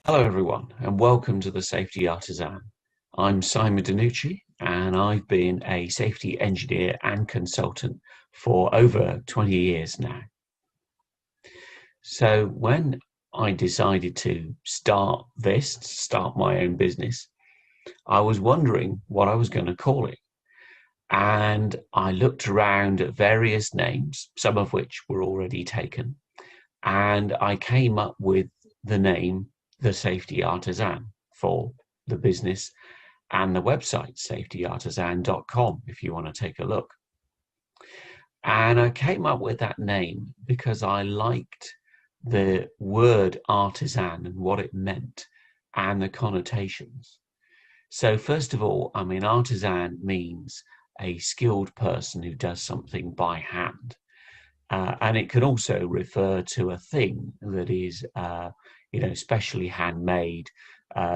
Hello, everyone, and welcome to the Safety Artisan. I'm Simon Danucci, and I've been a safety engineer and consultant for over 20 years now. So when I decided to start my own business, I was wondering what I was going to call it. And I looked around at various names, some of which were already taken, and I came up with the name The Safety Artisan for the business and the website safetyartisan.com if you want to take a look. And I came up with that name because I liked the word artisan and what it meant and the connotations. So first of all, artisan means a skilled person who does something by hand. And it can also refer to a thing that is, specially handmade,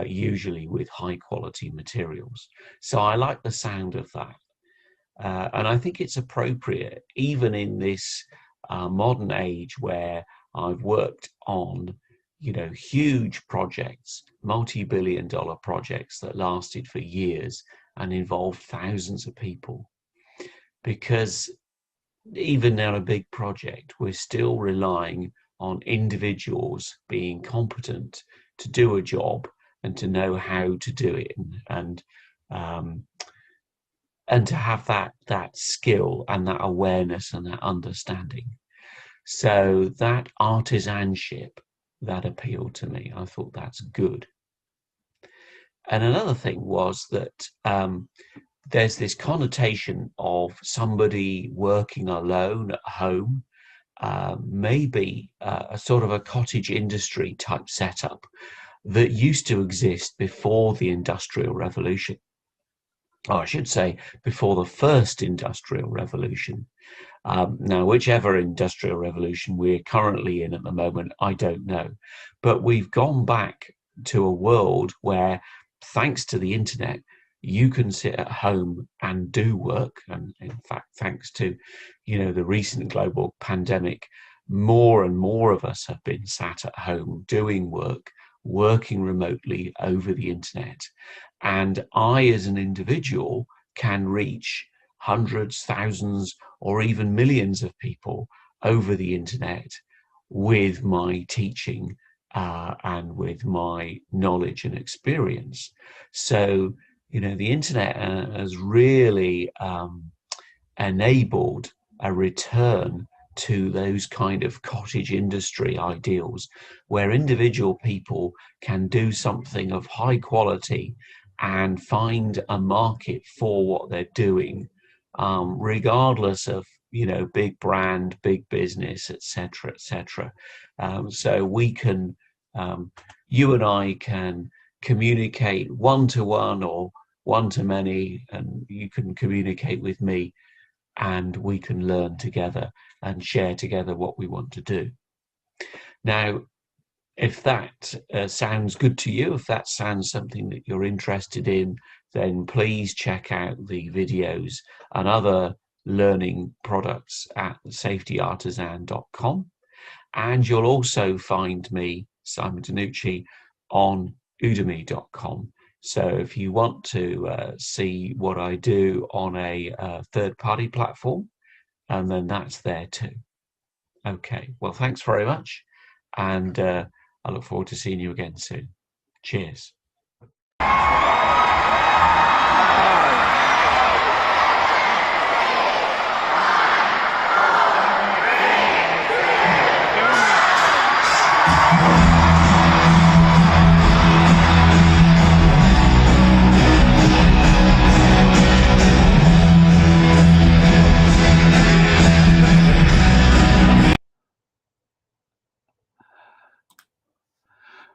usually with high quality materials. So I like the sound of that. And I think it's appropriate, even in this modern age where I've worked on, huge projects, multi-billion-dollar projects that lasted for years and involved thousands of people. Because even on a big project, we're still relying on individuals being competent to do a job and to know how to do it, um, and to have that skill and that awareness and that understanding. So that artisanship, that appealed to me. I thought that's good. And another thing was that there's this connotation of somebody working alone at home, maybe a sort of a cottage industry type setup that used to exist before the Industrial Revolution. Or I should say, before the first Industrial Revolution. Now, whichever Industrial Revolution we're currently in at the moment, I don't know. But we've gone back to a world where, thanks to the internet, you can sit at home and do work. And in fact, thanks to, the recent global pandemic, more and more of us have been sat at home doing work, working remotely over the internet. And I, as an individual, can reach hundreds, thousands, or even millions of people over the internet with my teaching and with my knowledge and experience. So, the internet has really enabled a return to those kind of cottage industry ideals where individual people can do something of high quality and find a market for what they're doing, regardless of big brand, big business, etc., etc. So we can, you and I can communicate one to one or one to many, and you can communicate with me, and we can learn together and share together what we want to do. Now, if that sounds good to you, if that sounds something that you're interested in, then please check out the videos and other learning products at safetyartisan.com. And you'll also find me, Simon Danucci, on udemy.com. So if you want to see what I do on a third-party platform, and then that's there too. Okay, well, thanks very much. And I look forward to seeing you again soon. Cheers.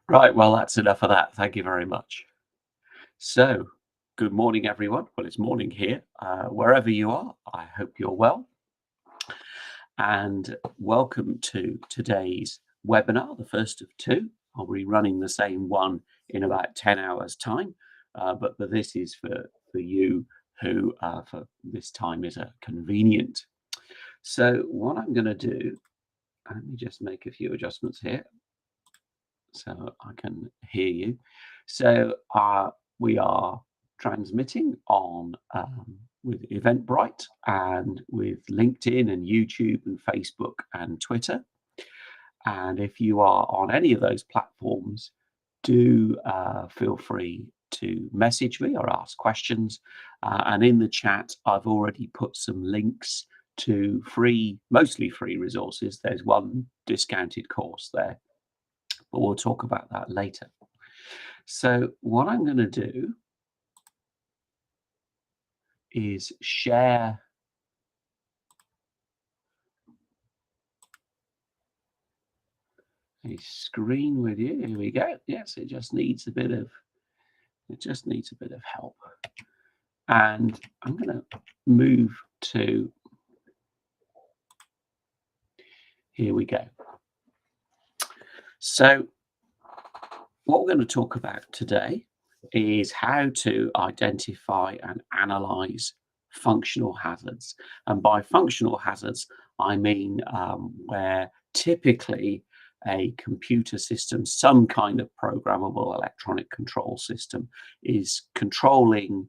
Right, well, that's enough of that. Thank you very much. So, good morning, everyone. Well, it's morning here. Wherever you are, I hope you're well. And welcome to today's webinar, the first of two. I'll be running the same one in about 10 hours' time, but this is for you who for this time is convenient. So what I'm going to do, let me just make a few adjustments here. so I can hear you. So we are transmitting on with Eventbrite and with LinkedIn and YouTube and Facebook and Twitter. And if you are on any of those platforms, do feel free to message me or ask questions. And in the chat, I've already put some links to mostly free resources. There's one discounted course there, but we'll talk about that later. So what I'm going to do is share a screen with you. Here we go. Yes, it just needs a bit of help. And I'm going to move to, here we go. So what we're going to talk about today is how to identify and analyze functional hazards. And by functional hazards, I mean where typically a computer system, some kind of programmable electronic control system, is controlling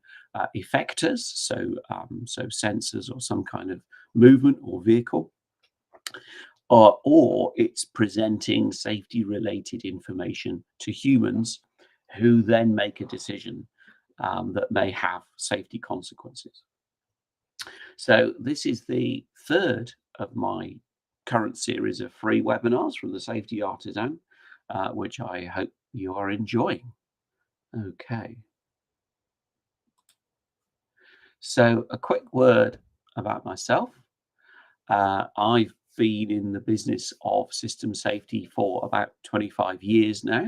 effectors, so sensors or some kind of movement or vehicle, or it's presenting safety-related information to humans who then make a decision that may have safety consequences. So this is the third of my current series of free webinars from the Safety Artisan, which I hope you are enjoying. Okay. So a quick word about myself. I've been in the business of system safety for about 25 years now,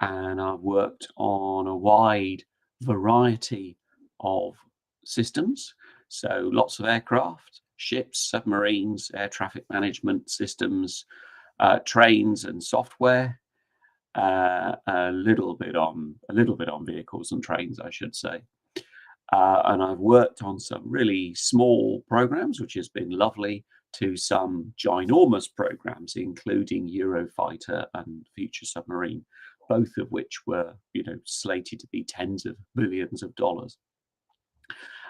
and I've worked on a wide variety of systems. So lots of aircraft, ships, submarines, air traffic management systems, trains and software, a little bit on vehicles and trains, I should say. And I've worked on some really small programs, which has been lovely, to some ginormous programs, including Eurofighter and Future Submarine, both of which were, slated to be tens of billions of dollars.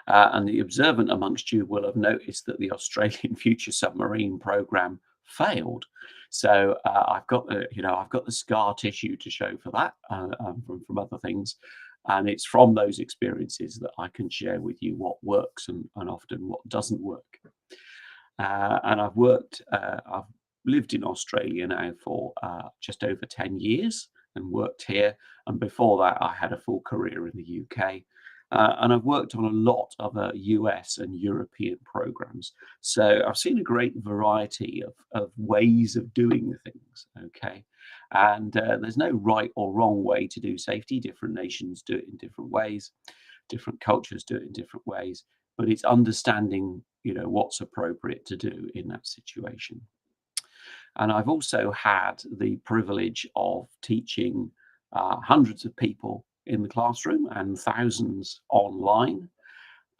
And the observant amongst you will have noticed that the Australian Future Submarine program failed. So I've got the scar tissue to show for that from other things. And it's from those experiences that I can share with you what works and often what doesn't work. And I've lived in Australia now for just over 10 years and worked here. And before that, I had a full career in the UK. And I've worked on a lot of US and European programs. So I've seen a great variety of ways of doing things, okay? And there's no right or wrong way to do safety. Different nations do it in different ways. Different cultures do it in different ways. But it's understanding, what's appropriate to do in that situation. And I've also had the privilege of teaching hundreds of people in the classroom and thousands online.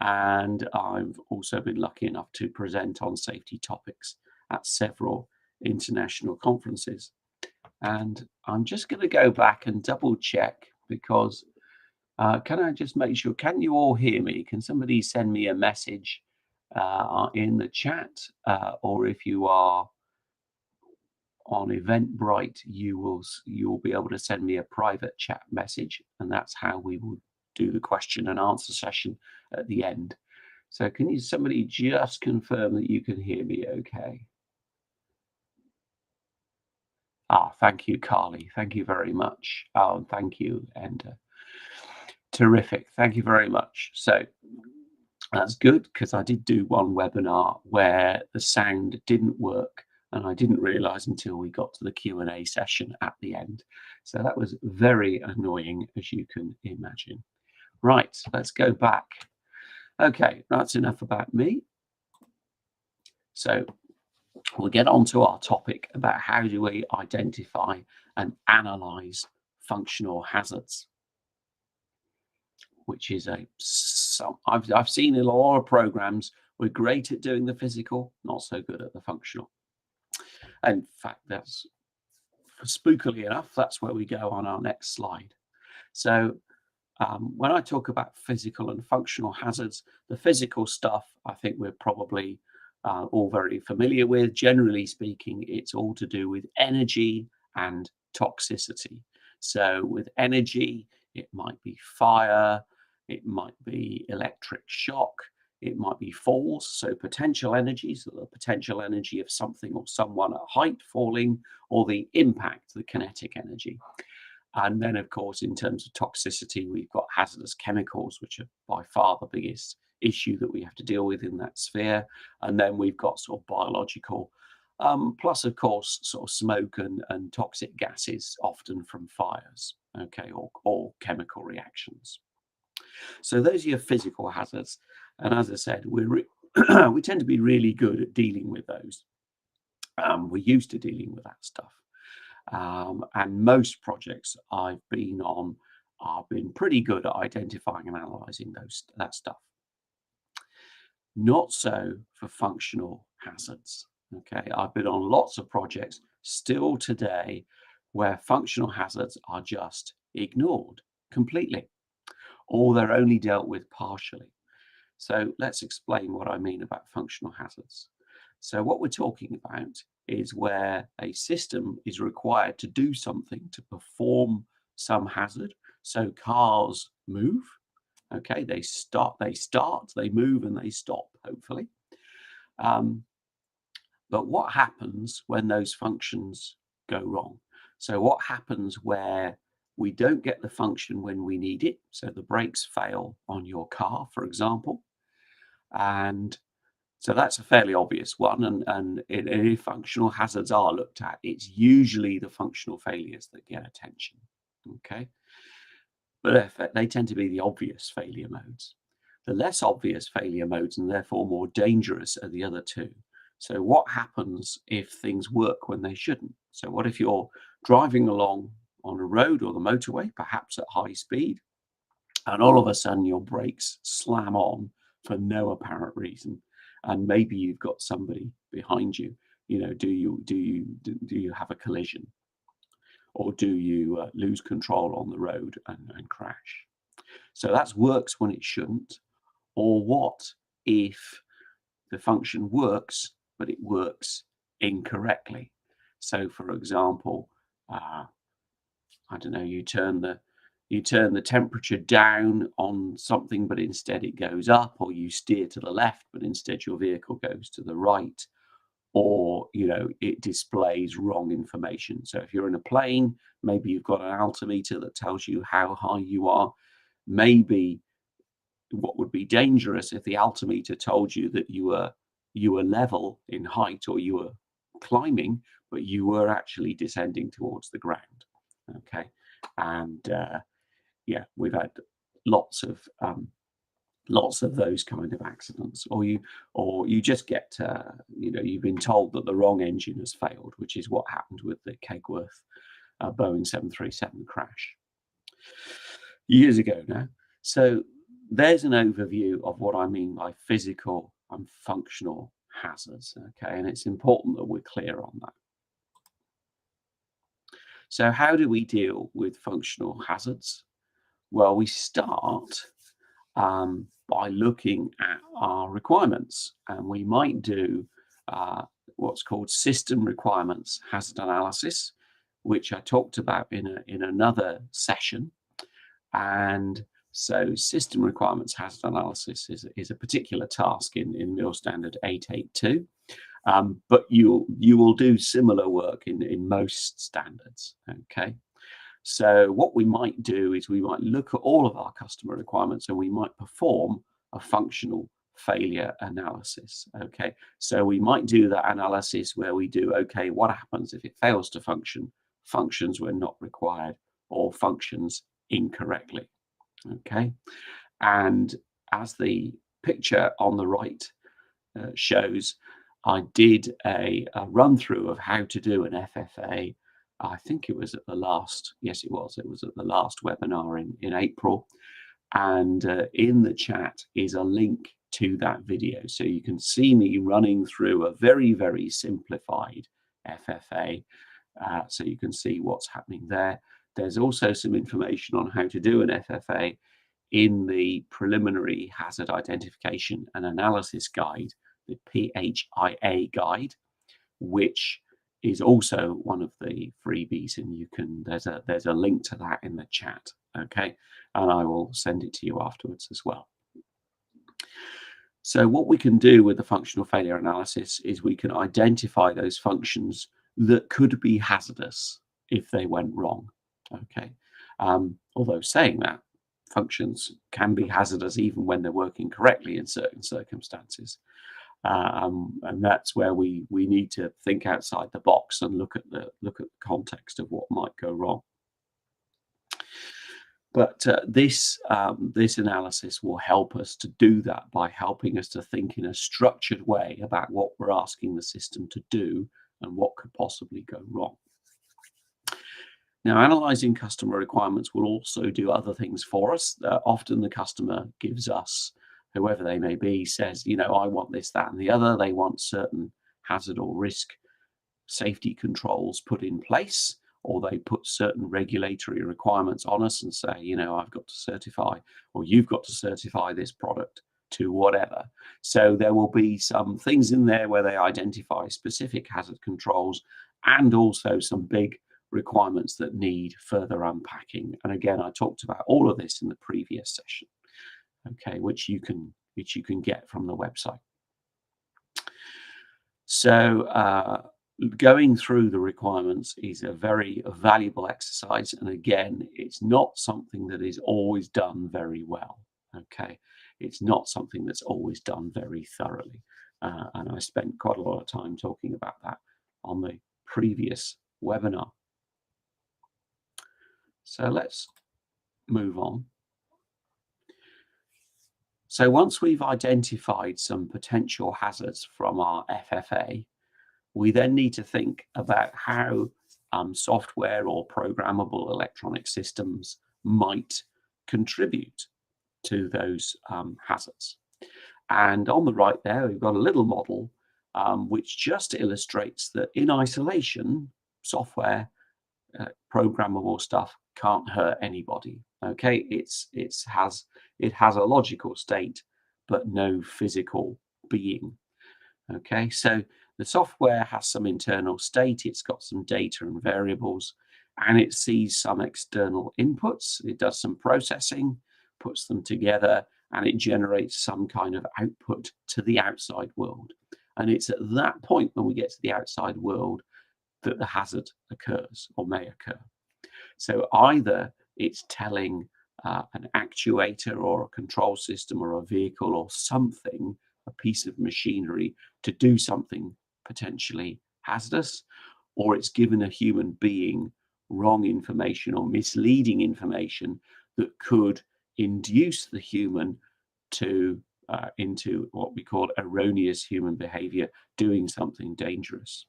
And I've also been lucky enough to present on safety topics at several international conferences. And I'm just going to go back and double check because can I just make sure, can you all hear me? Can somebody send me a message in the chat? Or if you are on Eventbrite, you'll be able to send me a private chat message, and that's how we will do the question and answer session at the end. So can somebody just confirm that you can hear me okay? Thank you, Carly. Thank you very much. Thank you, Enda. Terrific. Thank you very much. So that's good because I did do one webinar where the sound didn't work and I didn't realize until we got to the Q&A session at the end. So that was very annoying, as you can imagine. Right, let's go back. Okay, that's enough about me. So we'll get on to our topic about how do we identify and analyze functional hazards, which is I've seen in a lot of programs, we're great at doing the physical, not so good at the functional. In fact, that's spookily enough, that's where we go on our next slide. So when I talk about physical and functional hazards, the physical stuff, I think we're probably all very familiar with. Generally speaking, it's all to do with energy and toxicity. So with energy, it might be fire, it might be electric shock, it might be falls, so potential energies, the potential energy of something or someone at height falling, or the impact, the kinetic energy. And then, of course, in terms of toxicity, we've got hazardous chemicals, which are by far the biggest issue that we have to deal with in that sphere. And then we've got sort of biological, plus, of course, sort of smoke and toxic gases, often from fires, okay, or chemical reactions. So those are your physical hazards. And as I said, we tend to be really good at dealing with those. We're used to dealing with that stuff. And most projects I've been on have been pretty good at identifying and analysing that stuff. Not so for functional hazards. Okay, I've been on lots of projects still today where functional hazards are just ignored completely, or they're only dealt with partially. So let's explain what I mean about functional hazards. So what we're talking about is where a system is required to do something to perform some hazard. So cars move, okay, they start, they move, and they stop, hopefully. But what happens when those functions go wrong? So what happens where we don't get the function when we need it? So the brakes fail on your car, for example. And so that's a fairly obvious one. And if functional hazards are looked at, it's usually the functional failures that get attention. Okay. But they tend to be the obvious failure modes. The less obvious failure modes, and therefore more dangerous, are the other two. So what happens if things work when they shouldn't? So what if you're driving along on a road or the motorway, perhaps at high speed, and all of a sudden your brakes slam on for no apparent reason, and maybe you've got somebody behind you? Do you have a collision, or do you lose control on the road and crash? So that works when it shouldn't. Or what if the function works, but it works incorrectly? So, for example, I don't know, you turn the temperature down on something, but instead it goes up, or you steer to the left, but instead your vehicle goes to the right, or it displays wrong information. So if you're in a plane, maybe you've got an altimeter that tells you how high you are. Maybe what would be dangerous if the altimeter told you that you were level in height, or you were climbing, but you were actually descending towards the ground. Okay. And yeah, we've had lots of those kind of accidents. Or you just get you've been told that the wrong engine has failed, which is what happened with the Kegworth Boeing 737 crash years ago now. So there's an overview of what I mean by physical and functional hazards. Okay, and it's important that we're clear on that. So how do we deal with functional hazards? Well, we start by looking at our requirements, and we might do what's called system requirements hazard analysis, which I talked about in another session. And so system requirements hazard analysis is a particular task in MIL Standard 882. But you will do similar work in most standards. Okay. So what we might do is we might look at all of our customer requirements, and we might perform a functional failure analysis. Okay. So we might do that analysis where we do, okay, what happens if it fails to function, functions were not required, or functions incorrectly. Okay. And as the picture on the right shows, I did a run through of how to do an FFA. I think it was at the last, yes, it was at the last webinar in April. And in the chat is a link to that video. So you can see me running through a very, very simplified FFA. so you can see what's happening there. There's also some information on how to do an FFA in the Preliminary Hazard Identification and Analysis Guide, the PHIA guide, which is also one of the freebies, and you can there's a link to that in the chat, okay, and I will send it to you afterwards as well. So what we can do with the functional failure analysis is we can identify those functions that could be hazardous if they went wrong, okay. Although saying that, functions can be hazardous even when they're working correctly in certain circumstances. And that's where we need to think outside the box and look at the context of what might go wrong. But this analysis will help us to do that by helping us to think in a structured way about what we're asking the system to do and what could possibly go wrong. Now, analyzing customer requirements will also do other things for us. Often the customer gives us, whoever they may be, says, you know, I want this, that, and the other. They want certain hazard or risk safety controls put in place, or they put certain regulatory requirements on us and say, you know, I've got to certify, or you've got to certify this product to whatever. So there will be some things in there where they identify specific hazard controls and also some big requirements that need further unpacking. And again, I talked about all of this in the previous session, okay, which you can get from the website. So going through the requirements is a very valuable exercise, and again, it's not something that is always done very well, okay. It's not something that's always done very thoroughly, and I spent quite a lot of time talking about that on the previous webinar. So let's move on. So once we've identified some potential hazards from our FFA, we then need to think about how software or programmable electronic systems might contribute to those hazards. And on the right there, we've got a little model which just illustrates that in isolation, software, programmable stuff can't hurt anybody. Okay, it has a logical state, but no physical being. Okay, so the software has some internal state, it's got some data and variables, and it sees some external inputs, it does some processing, puts them together, and it generates some kind of output to the outside world. And it's at that point when we get to the outside world that the hazard occurs or may occur. So either it's telling an actuator or a control system or a vehicle or something, a piece of machinery, to do something potentially hazardous, or it's given a human being wrong information or misleading information that could induce the human to into what we call erroneous human behavior, doing something dangerous.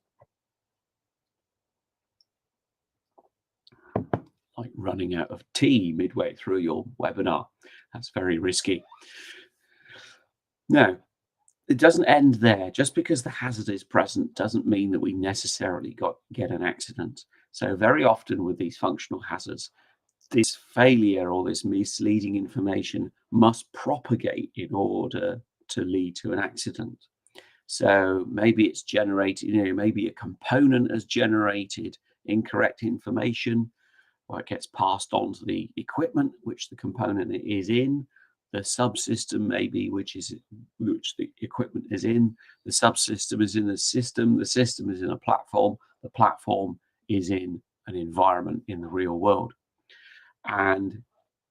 Like running out of tea midway through your webinar. That's very risky. Now, it doesn't end there. Just because the hazard is present doesn't mean that we necessarily get an accident. So very often with these functional hazards, this failure or this misleading information must propagate in order to lead to an accident. So maybe it's generated, you know, maybe a component has generated incorrect information, or it gets passed on to the equipment which the component is in, the subsystem maybe which the equipment is in, the subsystem is in the system is in a platform, the platform is in an environment in the real world. And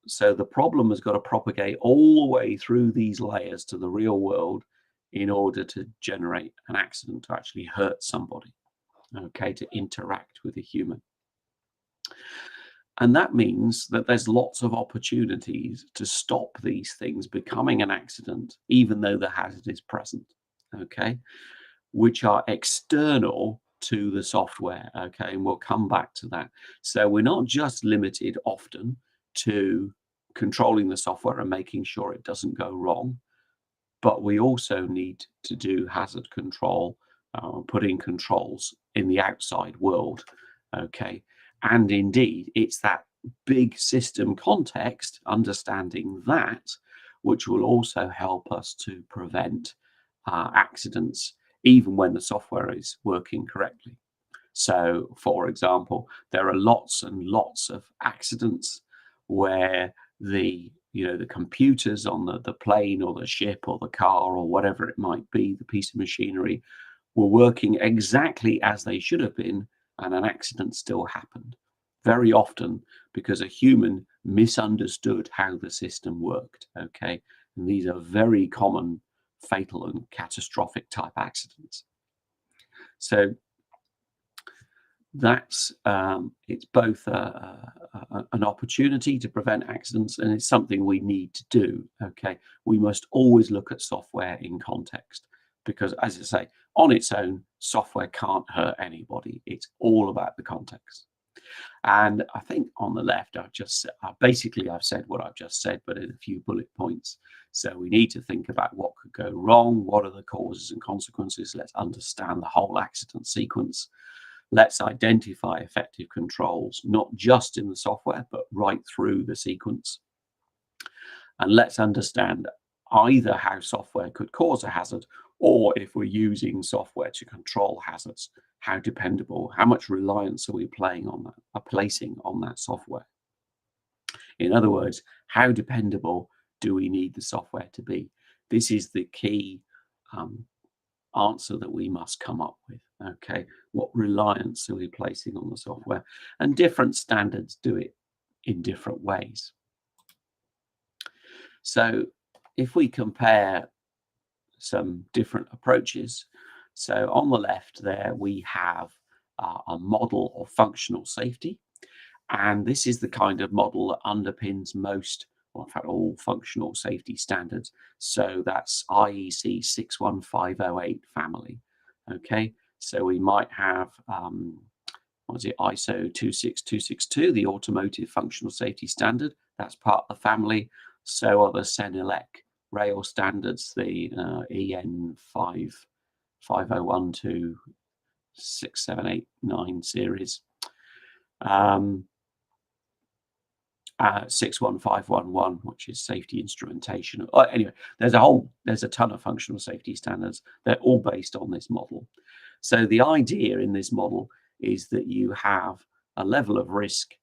so the problem has got to propagate all the way through these layers to the real world in order to generate an accident, to actually hurt somebody, okay, to interact with a human. And that means that there's lots of opportunities to stop these things becoming an accident, even though the hazard is present, okay, which are external to the software, okay, and we'll come back to that. So we're not just limited often to controlling the software and making sure it doesn't go wrong, but we also need to do hazard control, put in controls in the outside world Okay, and indeed, it's that big system context, understanding that, which will also help us to prevent accidents, even when the software is working correctly. So, for example, there are lots and lots of accidents where the computers on the plane or the ship or the car or whatever it might be, the piece of machinery, were working exactly as they should have been, and an accident still happened. Very often because a human misunderstood how the system worked. Okay, and these are very common fatal and catastrophic type accidents. So that's it's both an opportunity to prevent accidents, and it's something we need to do. Okay, we must always look at software in context, because, as I say, on its own, software can't hurt anybody. It's all about the context. And I think on the left, I've said what I've just said, but in a few bullet points. So we need to think about what could go wrong, what are the causes and consequences. Let's understand the whole accident sequence. Let's identify effective controls, not just in the software, but right through the sequence. And let's understand either how software could cause a hazard, or if we're using software to control hazards, how dependable, how much reliance are we placing on that software? In other words, how dependable do we need the software to be? This is the key answer that we must come up with. Okay, what reliance are we placing on the software? And different standards do it in different ways. So if we compare some different approaches, so on the left there we have a model of functional safety, and this is the kind of model that underpins most, well, in fact, all functional safety standards. So that's IEC 61508 family. Okay, so we might have ISO 26262, the automotive functional safety standard. That's part of the family. So are the Senelec rail standards, the EN 5001 to 6789 series. 61511, which is safety instrumentation. Anyway, there's a ton of functional safety standards. They're all based on this model. So the idea in this model is that you have a level of risk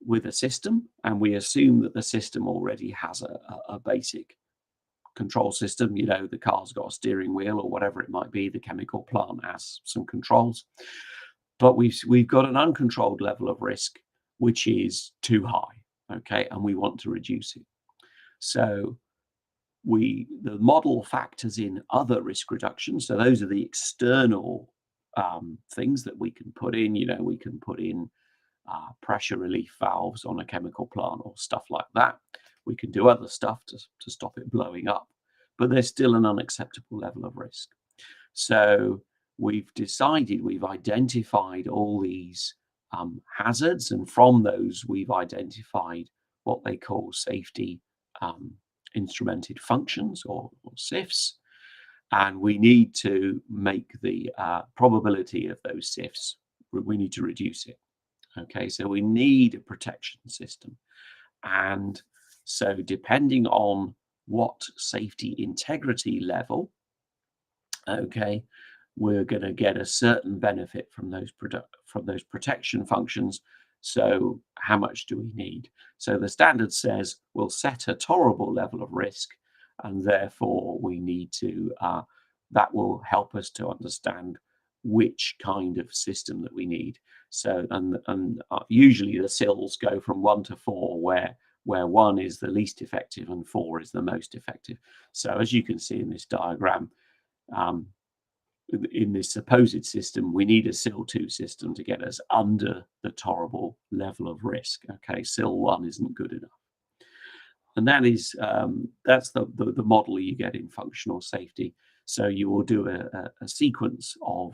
with a system, and we assume that the system already has a basic control system. The car's got a steering wheel or whatever it might be. The chemical plant has some controls, but we've got an uncontrolled level of risk, which is too high. Okay, and we want to reduce it. So the model factors in other risk reductions. So those are the external things that we can put in. We can put in pressure relief valves on a chemical plant or stuff like that. We can do other stuff to stop it blowing up, but there's still an unacceptable level of risk. So we've identified all these hazards, and from those we've identified what they call safety instrumented functions, or SIFs, and we need to make the probability of those SIFs, we need to reduce it. Okay, so we need a protection system, and so depending on what safety integrity level, okay, we're going to get a certain benefit from those protection functions. So how much do we need? So the standard says we'll set a tolerable level of risk, and therefore we need to, that will help us to understand which kind of system that we need. So, and usually the SILs go from 1 to 4, where 1 is the least effective and 4 is the most effective. So as you can see in this diagram, in this supposed system, we need a SIL 2 system to get us under the tolerable level of risk. Okay, SIL 1 isn't good enough. And that's the model you get in functional safety. So you will do a sequence of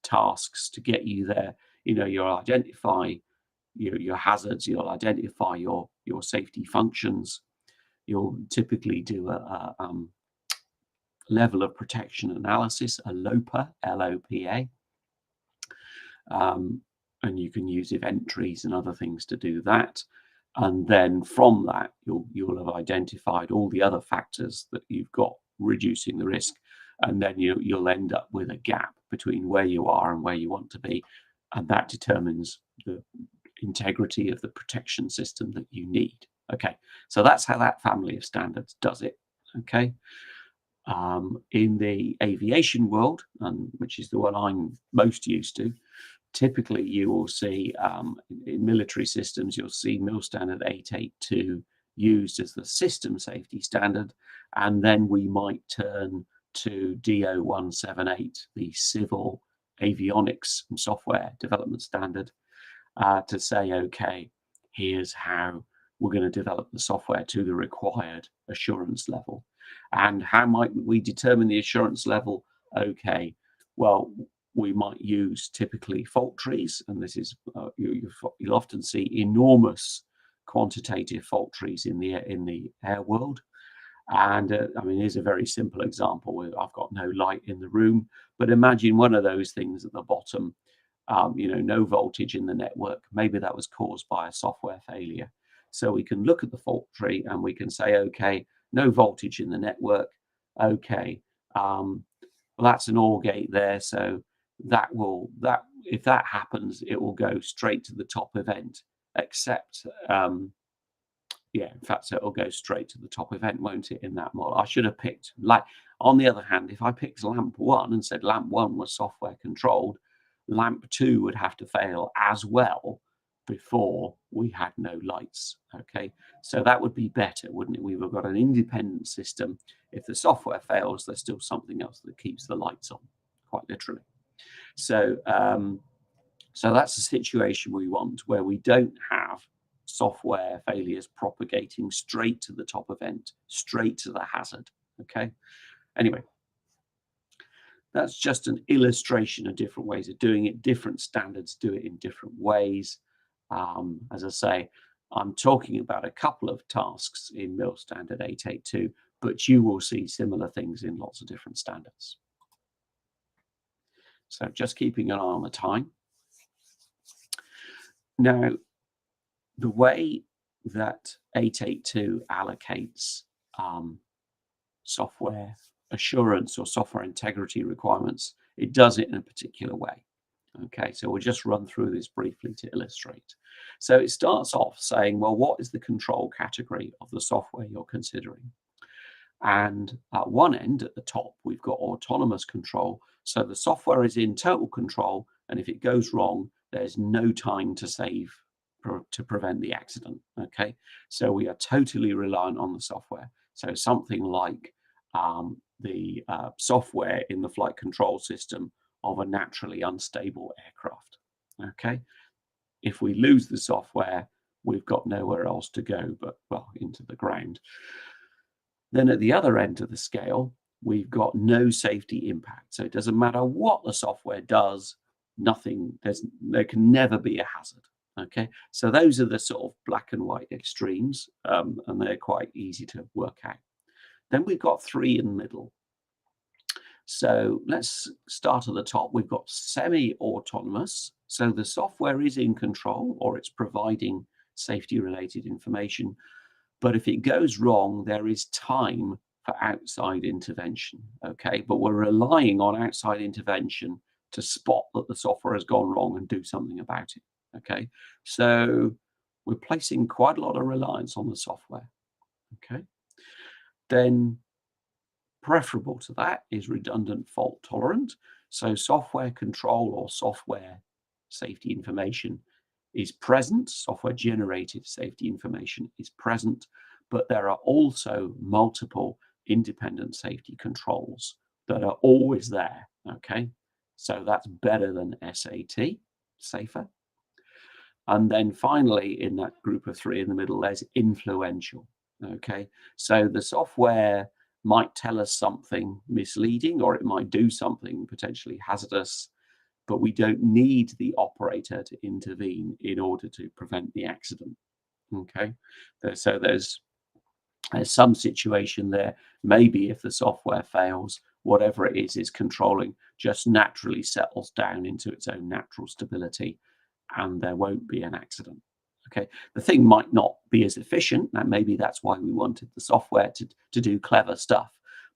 tasks to get you there. You'll identify your hazards, you'll identify your safety functions. You'll typically do a level of protection analysis, a LOPA, LOPA. and you can use event trees and other things to do that. And then from that, you'll have identified all the other factors that you've got reducing the risk, and then you'll end up with a gap between where you are and where you want to be, and that determines the integrity of the protection system that you need. Okay, so that's how that family of standards does it. Okay. In the aviation world, which is the one I'm most used to, typically you will see in military systems, you'll see MIL standard 882 used as the system safety standard, and then we might turn to DO 178, the civil avionics and software development standard, to say, okay, here's how we're going to develop the software to the required assurance level. And how might we determine the assurance level? Okay, well, we might use typically fault trees, and this is you'll often see enormous quantitative fault trees in the air world. And I mean, here's a very simple example where I've got no light in the room, but imagine one of those things at the bottom. No voltage in the network. Maybe that was caused by a software failure. So we can look at the fault tree and we can say, okay, no voltage in the network. Okay, well, that's an OR gate there. So if that happens, it will go straight to the top event, except in fact, so it'll go straight to the top event, won't it, in that model? I should have picked, on the other hand, if I picked lamp 1 and said lamp 1 was software controlled, lamp 2 would have to fail as well before we had no lights. Okay, so that would be better, wouldn't it? We've got an independent system. If the software fails, there's still something else that keeps the lights on, quite literally. So that's the situation we want, where we don't have software failures propagating straight to the top event, straight to the hazard. Okay, anyway, that's just an illustration of different ways of doing it. Different standards do it in different ways. As I say, I'm talking about a couple of tasks in MIL standard 882, but you will see similar things in lots of different standards. So just keeping an eye on the time. Now, the way that 882 allocates software assurance or software integrity requirements, it does it in a particular way. Okay, so we'll just run through this briefly to illustrate. So it starts off saying, well, what is the control category of the software you're considering? And at one end, at the top, we've got autonomous control. So the software is in total control, and if it goes wrong, there's no time to save to prevent the accident. Okay, so we are totally reliant on the software. So something like the software in the flight control system of a naturally unstable aircraft. Okay, if we lose the software, we've got nowhere else to go but, well, into the ground. Then at the other end of the scale, we've got no safety impact. So it doesn't matter what the software does, there can never be a hazard. Okay, so those are the sort of black and white extremes, and they're quite easy to work out. Then we've got 3 in the middle. So let's start at the top. We've got semi-autonomous. So the software is in control, or it's providing safety-related information. But if it goes wrong, there is time for outside intervention. Okay, but we're relying on outside intervention to spot that the software has gone wrong and do something about it. Okay, so we're placing quite a lot of reliance on the software. Okay, then preferable to that is redundant fault tolerant. So software control or software safety information is present, software generated safety information is present, but there are also multiple independent safety controls that are always there. Okay, so that's better than SAT, safer. And then finally, in that group of 3 in the middle, there's influential. Okay, so the software might tell us something misleading, or it might do something potentially hazardous, but we don't need the operator to intervene in order to prevent the accident. Okay, so there's some situation there. Maybe if the software fails, whatever it is controlling just naturally settles down into its own natural stability, and there won't be an accident. Okay, the thing might not be as efficient, and maybe that's why we wanted the software to do clever stuff,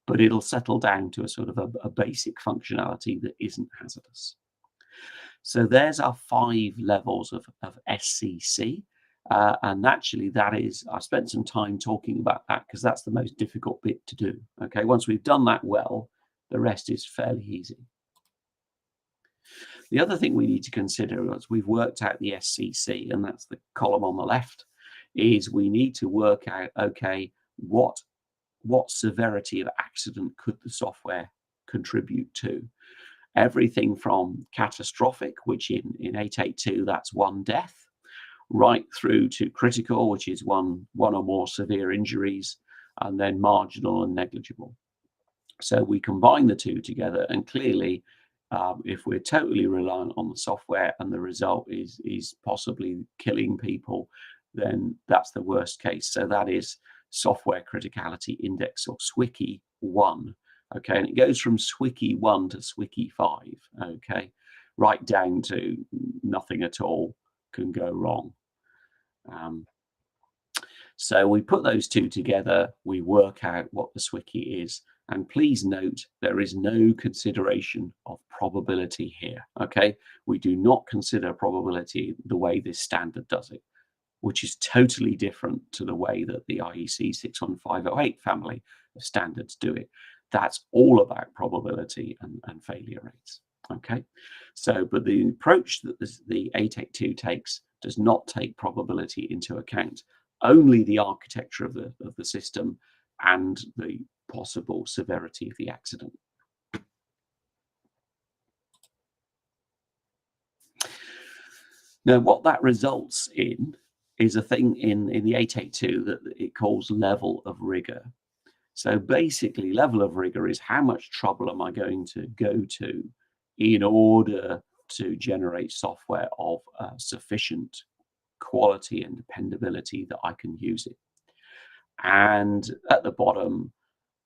but it'll settle down to a sort of a basic functionality that isn't hazardous. So there's our 5 levels of SCC. And actually, I spent some time talking about that because that's the most difficult bit to do. Okay, once we've done that well, the rest is fairly easy. The other thing we need to consider, as we've worked out the SCC, and that's the column on the left, is we need to work out, okay, what severity of accident could the software contribute to? Everything from catastrophic, which in 882, that's 1 death, right through to critical, which is one or more severe injuries, and then marginal and negligible. So we combine the two together, and clearly, if we're totally reliant on the software and the result is possibly killing people, then that's the worst case. So that is software criticality index, or SWCI 1. Okay, and it goes from SWCI 1 to SWCI 5. Okay, right down to nothing at all can go wrong. So we put those two together, we work out what the SWCI is, and please note there is no consideration of probability here. Okay, we do not consider probability the way this standard does it, which is totally different to the way that the IEC 61508 family of standards do it. That's all about probability and failure rates. Okay, so but the approach that the 882 takes does not take probability into account, only the architecture of the system and the possible severity of the accident. Now, what that results in is a thing in the 882 that it calls level of rigor. So basically, level of rigor is how much trouble am I going to go to in order to generate software of sufficient quality and dependability that I can use it. And at the bottom,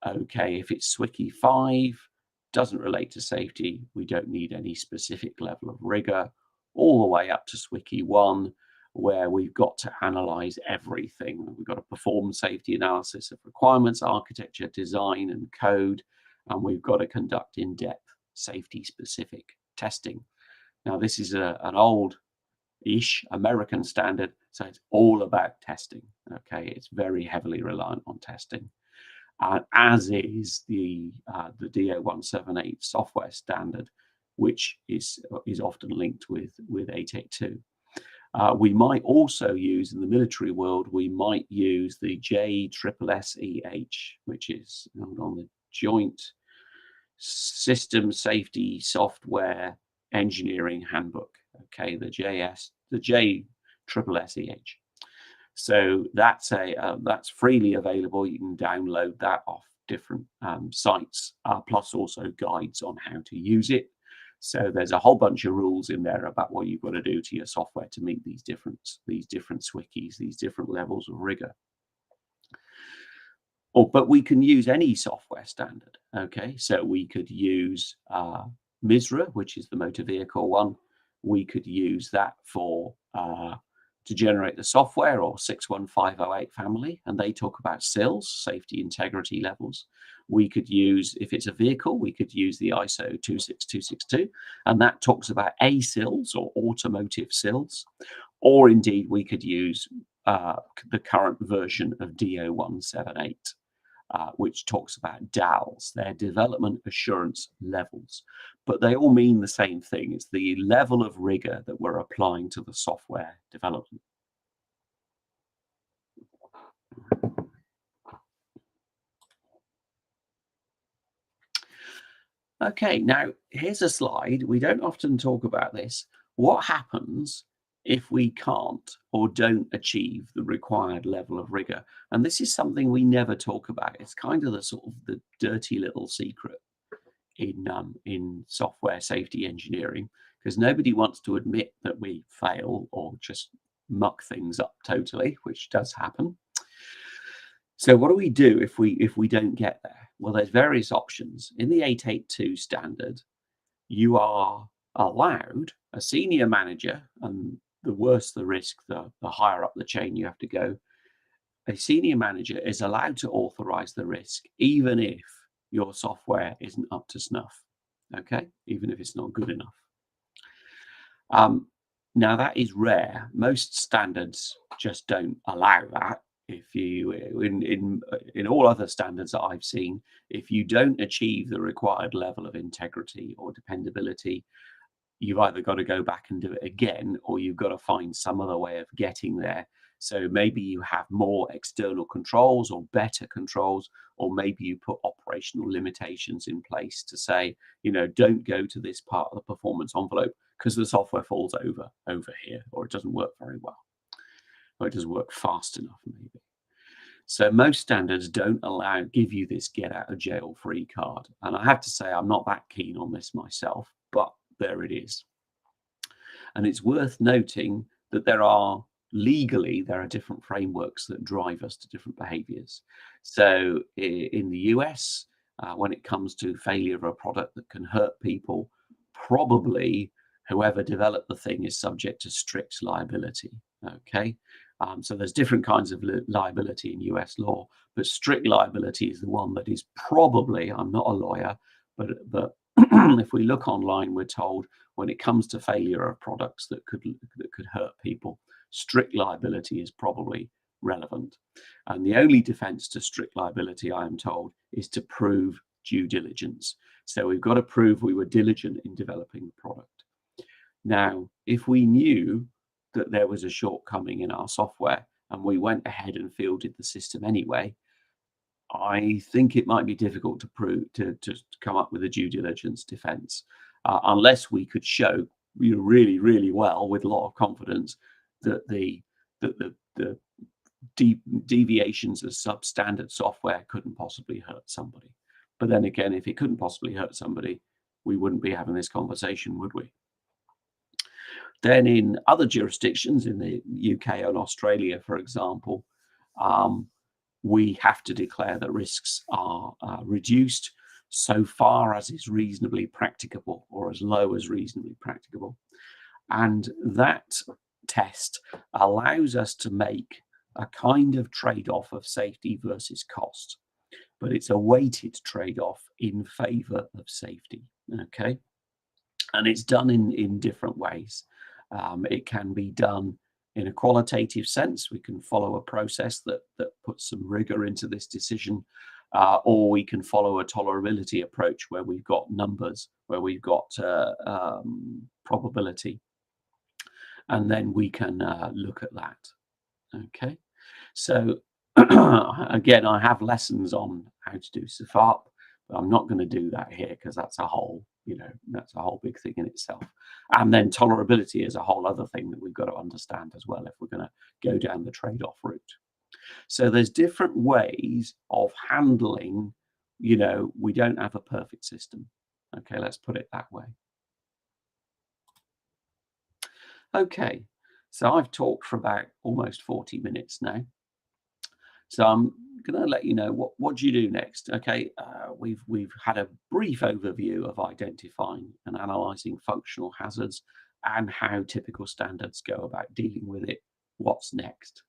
okay, if it's SWCI 5, doesn't relate to safety, we don't need any specific level of rigor, all the way up to SWCI 1, where we've got to analyze everything. We've got to perform safety analysis of requirements, architecture, design, and code, and we've got to conduct in-depth safety-specific testing. Now, this is an old-ish American standard, so it's all about testing. Okay, it's very heavily reliant on testing, as is the DO178 software standard, which is often linked with 882. We might also use, in the military world, we might use the JSSEH, which is on the Joint System Safety Software Engineering Handbook. Okay, the JSSEH. So that's freely available. You can download that off different sites, plus also guides on how to use it. So there's a whole bunch of rules in there about what you've got to do to your software to meet these different SWCIs, these different levels of rigor. But we can use any software standard. Okay, so we could use MISRA, which is the motor vehicle one. We could use that for to generate the software, or 61508 family, and they talk about SILs, safety integrity levels. We could use, if it's a vehicle, we could use the ISO 26262, and that talks about ASILs, or automotive SILs, or indeed we could use the current version of DO178, which talks about DALs, their development assurance levels. But they all mean the same thing. It's the level of rigor that we're applying to the software development. Okay, now here's a slide. We don't often talk about this. What happens if we can't or don't achieve the required level of rigor? And this is something we never talk about. It's kind of the sort of the dirty little secret in software safety engineering, because nobody wants to admit that we fail or just muck things up totally, which does happen. So what do we do if we don't get there? Well, there's various options. In the 882 standard, you are allowed A senior manager, and the worse the risk, the higher up the chain you have to go, a senior manager is allowed to authorize the risk even if your software isn't up to snuff, okay? Even if it's not good enough. Now that is rare. Most standards just don't allow that. If you, in all other standards that I've seen, if you don't achieve the required level of integrity or dependability, you've either got to go back and do it again, or you've got to find some other way of getting there. So maybe you have more external controls or better controls, or maybe you put operational limitations in place to say, don't go to this part of the performance envelope because the software falls over here, or it doesn't work very well, or it doesn't work fast enough maybe. So most standards don't give you this get out of jail free card. And I have to say, I'm not that keen on this myself, but there it is. And it's worth noting that there are different frameworks that drive us to different behaviors. So in the US, when it comes to failure of a product that can hurt people, probably whoever developed the thing is subject to strict liability. Okay. So there's different kinds of liability in US law, but strict liability is the one that is probably, I'm not a lawyer, but if we look online, we're told when it comes to failure of products that could hurt people, strict liability is probably relevant. And the only defense to strict liability, I am told, is to prove due diligence. So we've got to prove we were diligent in developing the product. Now, if we knew that there was a shortcoming in our software and we went ahead and fielded the system anyway, I think it might be difficult to prove to come up with a due diligence defense, unless we could show really, really well with a lot of confidence that the deviations of substandard software couldn't possibly hurt somebody. But then again, if it couldn't possibly hurt somebody, we wouldn't be having this conversation, would we? Then in other jurisdictions, in the UK and Australia, for example, we have to declare that risks are reduced so far as is reasonably practicable, or as low as reasonably practicable. And that test allows us to make a kind of trade-off of safety versus cost, but it's a weighted trade-off in favor of safety, okay? And it's done in different ways. It can be done in a qualitative sense. We can follow a process that puts some rigor into this decision, or we can follow a tolerability approach where we've got numbers, where we've got probability, and then we can look at that. Okay, so again, I have lessons on how to do SFARP, but I'm not going to do that here because that's a whole big thing in itself. And then tolerability is a whole other thing that we've got to understand as well if we're going to go down the trade-off route. So there's different ways of handling, we don't have a perfect system. Okay, let's put it that way. Okay, so I've talked for about almost 40 minutes now. So I'm going to let you know what do you do next. Okay, we've had a brief overview of identifying and analyzing functional hazards and how typical standards go about dealing with it. What's next?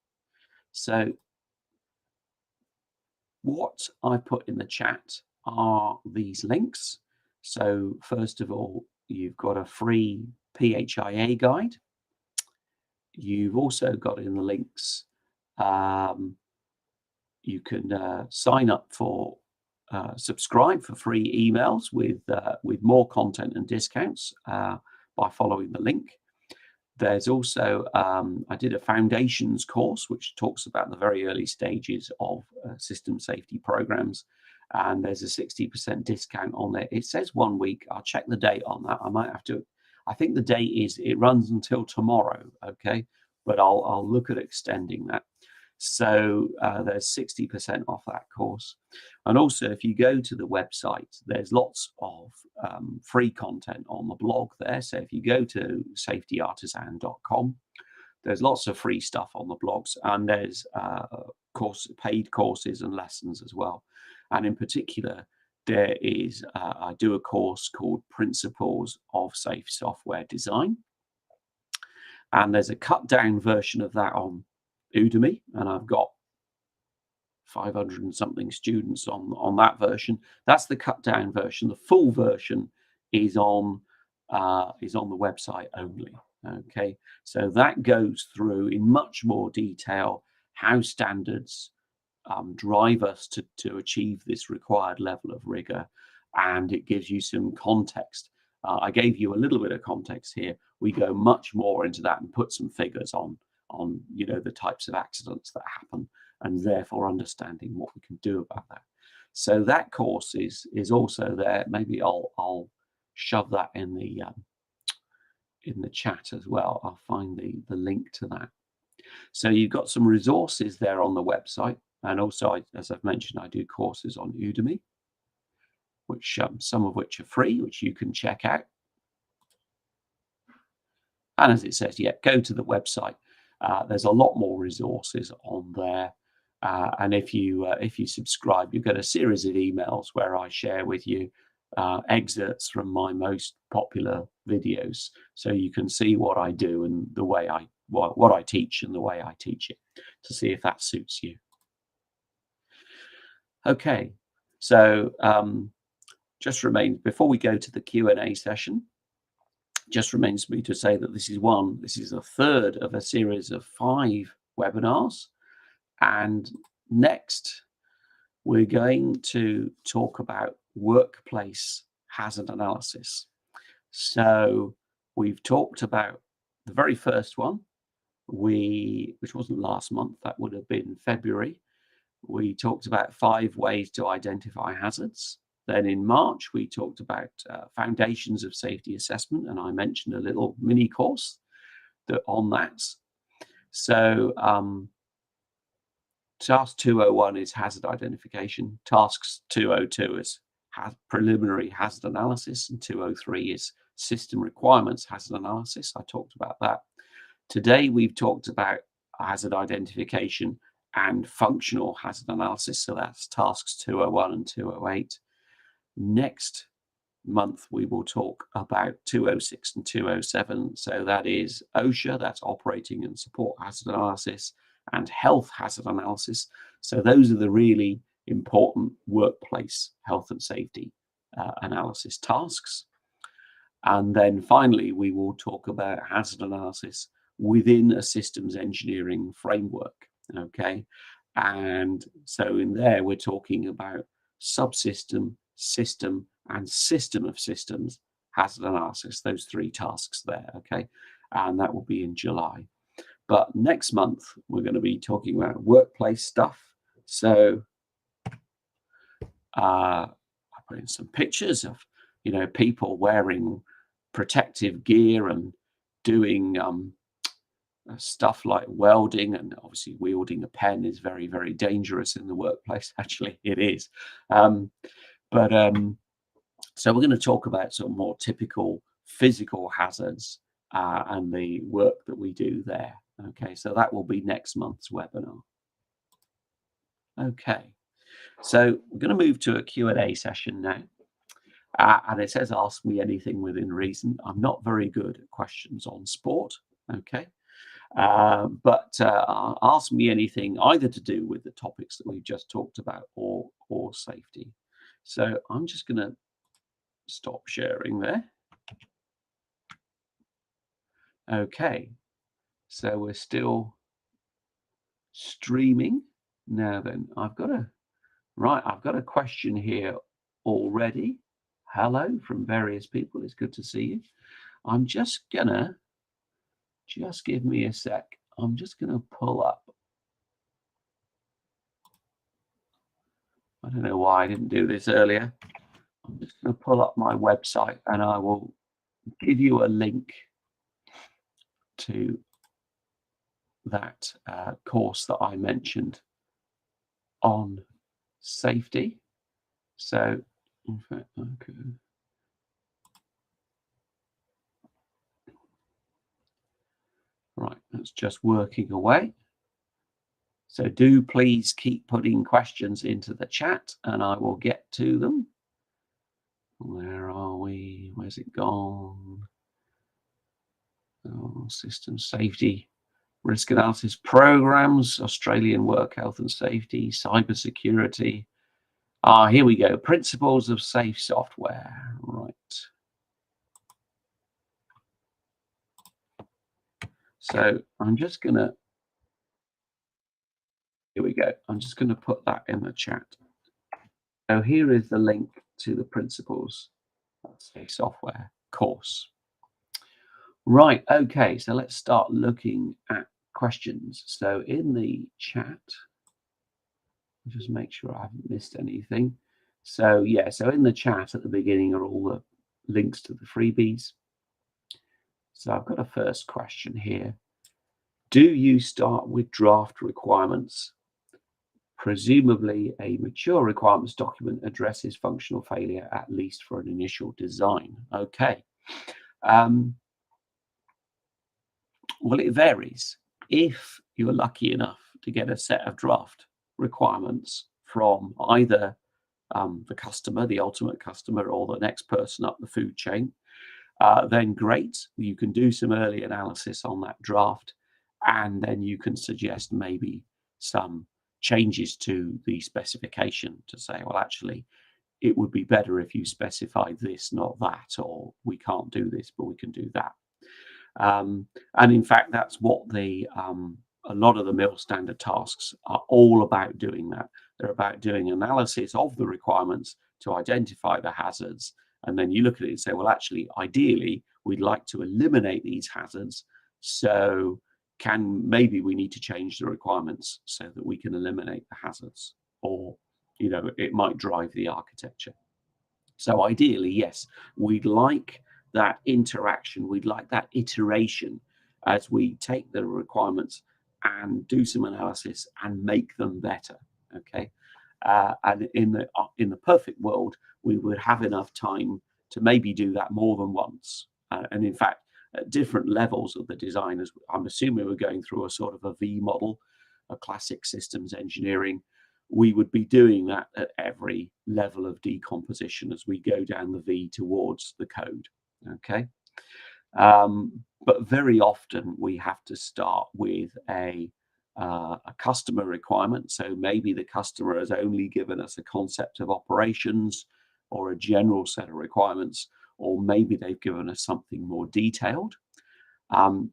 So what I put in the chat are these links. So first of all, you've got a free PHIA guide. You've also got in the links, you can sign up for subscribe for free emails with more content and discounts by following the link. There's also I did a foundations course which talks about the very early stages of system safety programs, and there's a 60% discount on there. It says 1 week. I'll check the date on that. I might have to. I think the date it runs until tomorrow. Okay, but I'll look at extending that. So there's 60% off that course. And also, if you go to the website, there's lots of free content on the blog there. So if you go to safetyartisan.com, there's lots of free stuff on the blogs, and there's paid courses and lessons as well. And in particular, there is I do a course called Principles of Safe Software Design. And there's a cut down version of that on Udemy, and I've got 500 and something students on that version. That's the cut down version. The full version is on the website only. Okay, so that goes through in much more detail how standards drive us to achieve this required level of rigor, and it gives you some context. I gave you a little bit of context here. We go much more into that and put some figures on the types of accidents that happen, and therefore understanding what we can do about that. So that course is also there. Maybe I'll shove that in the chat as well. I'll find the link to that. So you've got some resources there on the website, and also, as I've mentioned, I do courses on Udemy, which some of which are free, which you can check out. And as it says, yeah, go to the website. There's a lot more resources on there. And if you subscribe, you get a series of emails where I share with you excerpts from my most popular videos, so you can see what I do and the way what I teach and the way I teach it, to see if that suits you. Okay, so just remains, before we go to the Q&A session, just remains me to say that this is a third of a series of 5 webinars. And next, we're going to talk about workplace hazard analysis. So we've talked about the very first one, which wasn't last month, that would have been February. We talked about 5 ways to identify hazards. Then in March, we talked about foundations of safety assessment, and I mentioned a little mini course on that. So task 201 is hazard identification. Tasks 202 is preliminary hazard analysis, and 203 is system requirements hazard analysis. I talked about that. Today, we've talked about hazard identification and functional hazard analysis. So that's tasks 201 and 208. Next month, we will talk about 206 and 207. So that is OSHA, that's operating and support hazard analysis, and health hazard analysis. So those are the really important workplace health and safety analysis tasks. And then finally, we will talk about hazard analysis within a systems engineering framework. Okay, and so in there, we're talking about subsystem, system, and system of systems hazard analysis, those 3 tasks there. Okay, and that will be in July. But next month, we're going to be talking about workplace stuff. So I put in some pictures of, people wearing protective gear and doing stuff like welding, and obviously wielding a pen is very, very dangerous in the workplace. Actually, it is. So we're going to talk about some more typical physical hazards and the work that we do there. Okay, so that will be next month's webinar. Okay, so we're going to move to a Q&A session now. And it says, ask me anything within reason. I'm not very good at questions on sport. Okay. But ask me anything either to do with the topics that we've just talked about or safety. So I'm just going to stop sharing there. Okay, so we're still streaming. Now then, I've got a question here already. Hello from various people. It's good to see you. I'm just gonna give me a sec. I'm just gonna pull up. I don't know why I didn't do this earlier. I'm just gonna pull up my website and I will give you a link to that course that I mentioned on safety. So, in fact, okay. Right, that's just working away. So do please keep putting questions into the chat and I will get to them. Where are we? Where's it gone? system safety, risk analysis programs, Australian work health and safety, cyber security. Here we go. Principles of safe software. Right. So I'm just going to, here we go. I'm just going to put that in the chat. So here is the link to the Principles of Safe Software course. Right. Okay. So let's start looking at questions. So in the chat, just make sure I haven't missed anything. So yeah, so in the chat at the beginning are all the links to the freebies. So I've got a first question here. Do you start with draft requirements? Presumably a mature requirements document addresses functional failure, at least for an initial design. Okay. Well, it varies. If you're lucky enough to get a set of draft requirements from either the customer, the ultimate customer, or the next person up the food chain, then great. You can do some early analysis on that draft, and then you can suggest maybe some changes to the specification to say, well, actually, it would be better if you specified this, not that, or we can't do this, but we can do that. And in fact, that's what a lot of the mill standard tasks are all about doing that. They're about doing analysis of the requirements to identify the hazards. And then you look at it and say, well, actually, ideally, we'd like to eliminate these hazards. So maybe we need to change the requirements so that we can eliminate the hazards, or, it might drive the architecture. So ideally, yes, we'd like that interaction, we'd like that iteration as we take the requirements and do some analysis and make them better. Okay, and in the perfect world, we would have enough time to maybe do that more than once. And in fact, at different levels of the design, as I'm assuming we're going through a sort of a V model, a classic systems engineering, we would be doing that at every level of decomposition as we go down the V towards the code. Okay. But very often we have to start with a customer requirement. So maybe the customer has only given us a concept of operations or a general set of requirements, or maybe they've given us something more detailed. And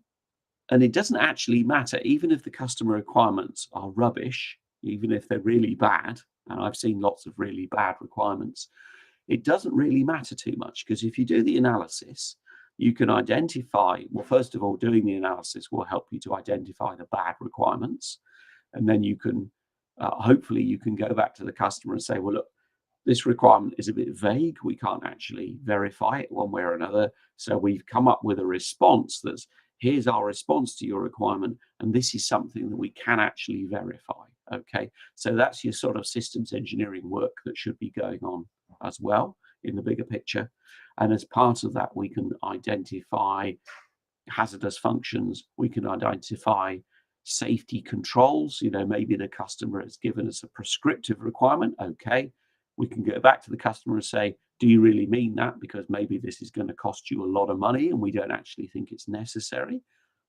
it doesn't actually matter, even if the customer requirements are rubbish, even if they're really bad, and I've seen lots of really bad requirements, it doesn't really matter too much, because if you do the analysis, you can identify, well, first of all, doing the analysis will help you to identify the bad requirements. And then you can, hopefully you can go back to the customer and say, well, look, this requirement is a bit vague. We can't actually verify it one way or another. So we've come up with a response that's, here's our response to your requirement, and this is something that we can actually verify. Okay, so that's your sort of systems engineering work that should be going on as well in the bigger picture. And as part of that, we can identify hazardous functions. We can identify safety controls. Maybe the customer has given us a prescriptive requirement. Okay, we can go back to the customer and say, do you really mean that? Because maybe this is going to cost you a lot of money and we don't actually think it's necessary.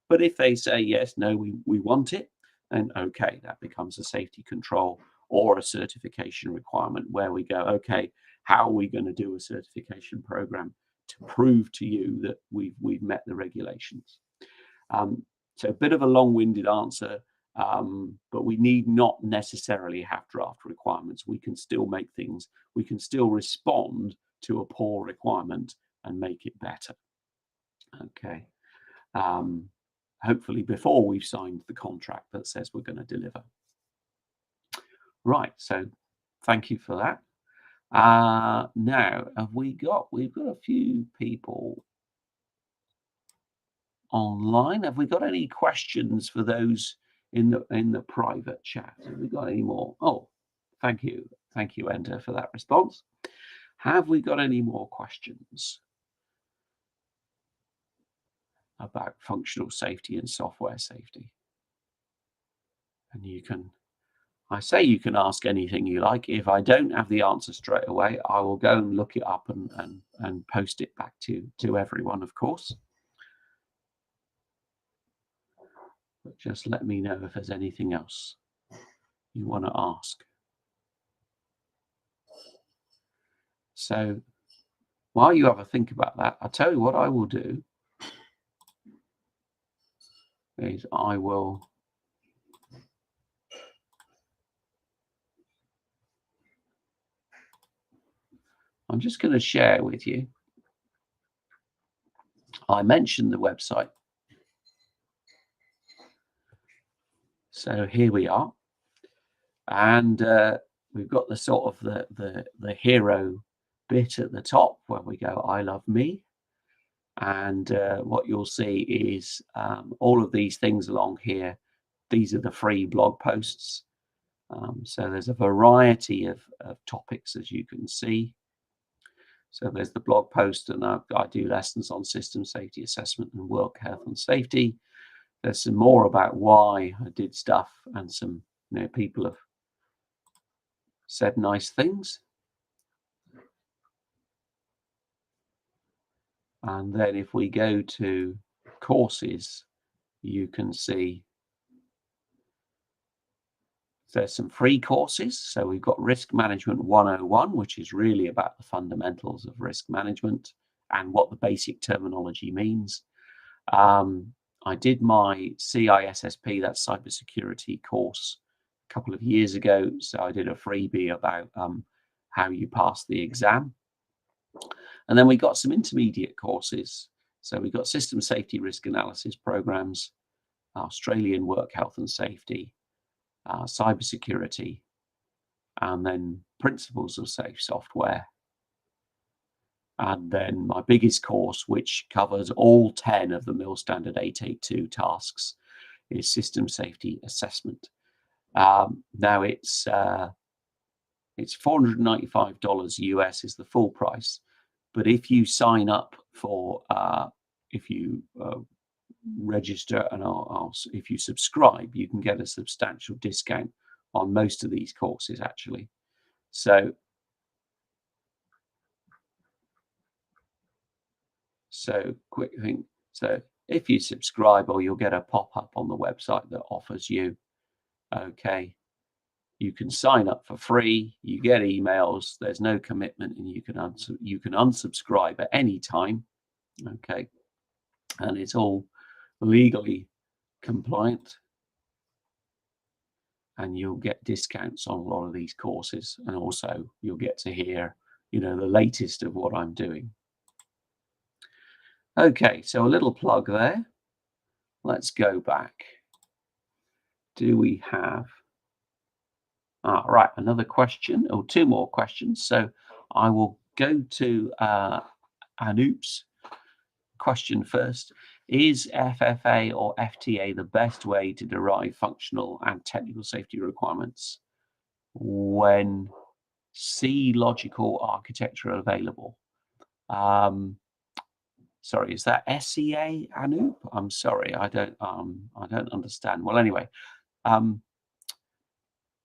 But if they say, yes, no, we want it, then okay, that becomes a safety control or a certification requirement, where we go, okay, how are we going to do a certification program to prove to you that we've met the regulations? So a bit of a long-winded answer, but we need not necessarily have draft requirements. We can still make things, we can still respond to a poor requirement and make it better. Okay. Hopefully before we've signed the contract that says we're going to deliver. Right, so thank you for that. Now, we've got a few people online. Have we got any questions for those in the private chat? Have we got any more? Oh, thank you, Enter, for that response. Have we got any more questions about functional safety and software safety? And you can ask anything you like. If I don't have the answer straight away, I will go and look it up and post it back to everyone, of course. But just let me know if there's anything else you want to ask. So while you have a think about that, I'll tell you what I will do is I'm just going to share with you. I mentioned the website. So here we are. And we've got the sort of the hero bit at the top where we go, I love me. And what you'll see is all of these things along here. These are the free blog posts. So there's a variety of topics, as you can see. So there's the blog post, and I do lessons on system safety assessment and work health and safety. There's some more about why I did stuff, and some people have said nice things. And then if we go to courses, you can see there's some free courses. So we've got Risk Management 101, which is really about the fundamentals of risk management and what the basic terminology means. I did my CISSP, that's cybersecurity course, a couple of years ago. So I did a freebie about how you pass the exam. And then we got some intermediate courses. So we got system safety risk analysis programs, Australian work health and safety, cybersecurity, and then principles of safe software. And then my biggest course, which covers all 10 of the MIL Standard 882 tasks, is system safety assessment. Now it's $495 US is the full price. But if you sign up for, if you register and if you subscribe, you can get a substantial discount on most of these courses, actually. So quick thing. So if you subscribe, or you'll get a pop-up on the website that offers you, okay, you can sign up for free, you get emails, there's no commitment, and you can unsubscribe at any time, okay, and it's all legally compliant, and you'll get discounts on a lot of these courses, and also you'll get to hear the latest of what I'm doing. Okay, so a little plug there. Let's go back. Do we have right, another question, or two more questions? So I will go to Anoop's question first. Is FFA or FTA the best way to derive functional and technical safety requirements when C logical architecture are available? Sorry, is that SEA, Anoop? I'm sorry, I don't understand. Well, anyway,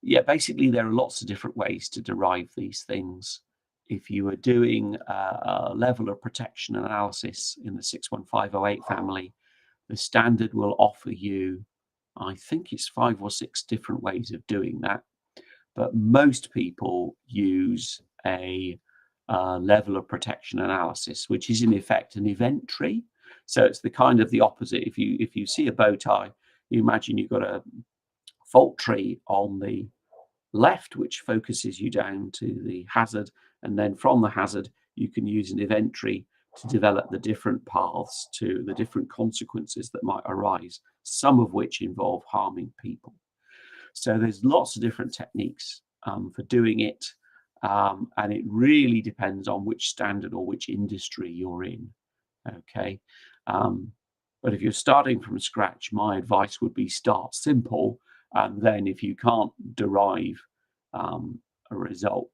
yeah, basically there are lots of different ways to derive these things. If you are doing a level of protection analysis in the 61508 family, the standard will offer you, I think it's 5 or 6 different ways of doing that. But most people use a level of protection analysis, which is in effect an event tree. So it's the kind of the opposite. If you see a bow tie, you imagine you've got a fault tree on the left, which focuses you down to the hazard, and then from the hazard you can use an event tree to develop the different paths to the different consequences that might arise, some of which involve harming people. So there's lots of different techniques for doing it, and it really depends on which standard or which industry you're in. Okay, but if you're starting from scratch, my advice would be start simple, and then if you can't derive a result,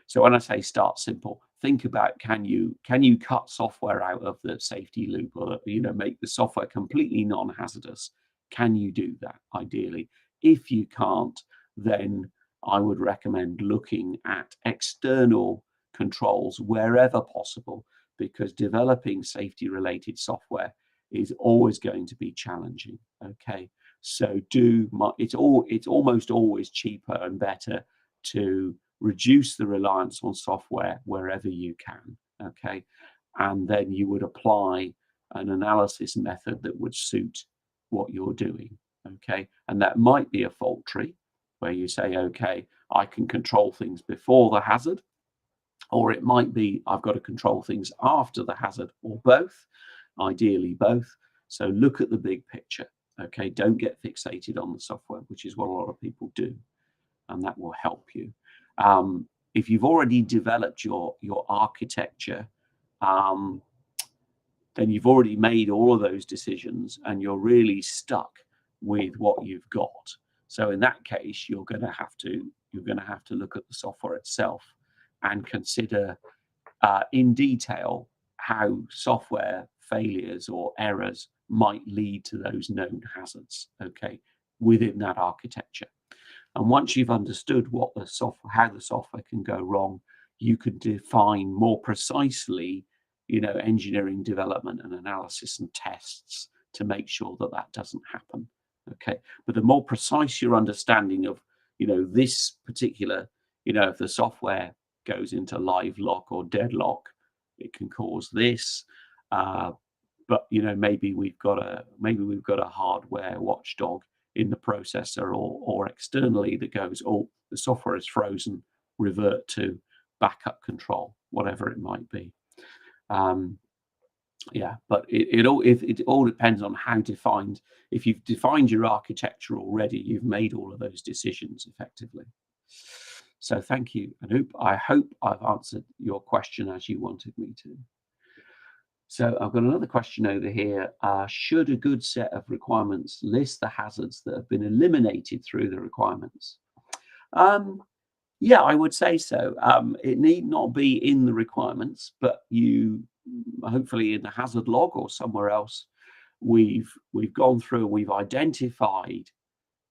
so when I say start simple, think about can you cut software out of the safety loop, or make the software completely non-hazardous? Can you do that? Ideally, if you can't, then I would recommend looking at external controls wherever possible, because developing safety related software is always going to be challenging. Okay, so it's almost always cheaper and better to reduce the reliance on software wherever you can. Okay, and then you would apply an analysis method that would suit what you're doing. Okay, and that might be a fault tree where you say, okay, I can control things before the hazard, or it might be I've got to control things after the hazard, or both, ideally both. So look at the big picture. Okay, don't get fixated on the software, which is what a lot of people do, and that will help you. If you've already developed your architecture, then you've already made all of those decisions and you're really stuck with what you've got. So in that case, you're going to have to look at the software itself and consider in detail how software failures or errors might lead to those known hazards, okay, within that architecture. And once you've understood how the software can go wrong, you can define more precisely, engineering development and analysis and tests to make sure that that doesn't happen. Okay, but the more precise your understanding of, this particular, if the software goes into live lock or deadlock, it can cause this. But maybe we've got a hardware watchdog in the processor or externally that goes, oh, the software is frozen, revert to backup control, whatever it might be. Yeah, but it all depends on how defined. If you've defined your architecture already, you've made all of those decisions effectively. So thank you, Anoop. I hope I've answered your question as you wanted me to. So I've got another question over here. Should a good set of requirements list the hazards that have been eliminated through the requirements? Yeah, I would say so. It need not be in the requirements, but you hopefully in the hazard log or somewhere else, we've gone through, we've identified,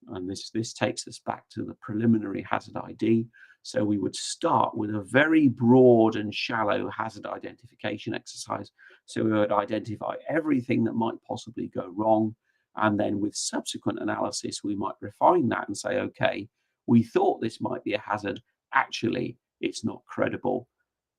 and this takes us back to the preliminary hazard ID. So we would start with a very broad and shallow hazard identification exercise. So we would identify everything that might possibly go wrong. And then with subsequent analysis, we might refine that and say, okay, we thought this might be a hazard. Actually, it's not credible.